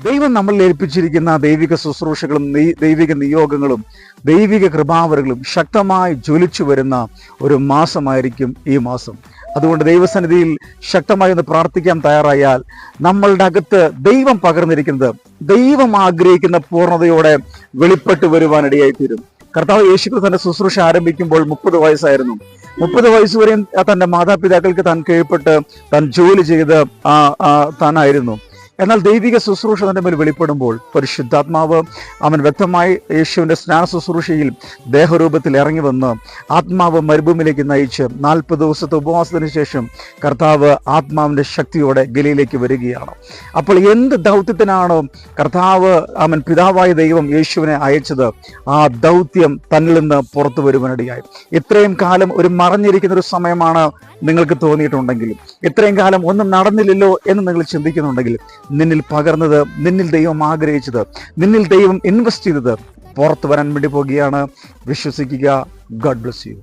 ദൈവം നമ്മളിൽ ഏൽപ്പിച്ചിരിക്കുന്ന ദൈവിക ശുശ്രൂഷകളും ദൈവിക നിയോഗങ്ങളും ദൈവിക കൃപാവരങ്ങളും ശക്തമായി ജ്വലിച്ചു വരുന്ന ഒരു മാസമായിരിക്കും ഈ മാസം. അതുകൊണ്ട് ദൈവസന്നിധിയിൽ ശക്തമായി ഒന്ന് പ്രാർത്ഥിക്കാൻ തയ്യാറായാൽ നമ്മളുടെ അകത്ത് ദൈവം പകർന്നിരിക്കുന്നത് ദൈവം ആഗ്രഹിക്കുന്ന പൂർണ്ണതയോടെ വെളിപ്പെട്ട് വരുവാനിടയായി തീരും. കർത്താവ് യേശുക്രിസ്തു തന്റെ ശുശ്രൂഷ ആരംഭിക്കുമ്പോൾ 30 വയസ്സായിരുന്നു. 30 വയസ്സ് വരെയും തന്റെ മാതാപിതാക്കൾക്ക് താൻ കീഴ്പ്പെട്ട് താൻ ജോലി ചെയ്ത് താനായിരുന്നു. എന്നാൽ ദൈവിക ശുശ്രൂഷ തന്റെ മേൽ വെളിപ്പെടുമ്പോൾ പരിശുദ്ധാത്മാവ് അവൻ വ്യക്തമായി യേശുവിന്റെ സ്നാന ശുശ്രൂഷയിൽ ദേഹരൂപത്തിൽ ഇറങ്ങി വന്ന് ആത്മാവ് മരുഭൂമിയിലേക്ക് നയിച്ച് 40 ദിവസത്തെ ഉപവാസത്തിന് ശേഷം കർത്താവ് ആത്മാവിന്റെ ശക്തിയോടെ ഗലീലയിലേക്ക് വരികയാണ്. അപ്പോൾ എന്ത് ദൗത്യത്തിനാണോ കർത്താവ് അവൻ പിതാവായ ദൈവം യേശുവിനെ അയച്ചത്, ആ ദൗത്യം തന്നിൽ നിന്ന് പുറത്തു വരുവാനിടയായി. ഇത്രയും കാലം ഒരു മറഞ്ഞിരിക്കുന്ന ഒരു സമയമാണ് നിങ്ങൾക്ക് തോന്നിയിട്ടുണ്ടെങ്കിലും, ഇത്രയും കാലം ഒന്നും നടന്നില്ലല്ലോ എന്ന് നിങ്ങൾ ചിന്തിക്കുന്നുണ്ടെങ്കിൽ, നിന്നിൽ പകർന്നത്, നിന്നിൽ ദൈവം ആഗ്രഹിച്ചത്, നിന്നിൽ ദൈവം ഇൻവെസ്റ്റ് ചെയ്തത് പുറത്തു വരാൻ വേണ്ടി പോകുകയാണ്. വിശ്വസിക്കുക. God bless you.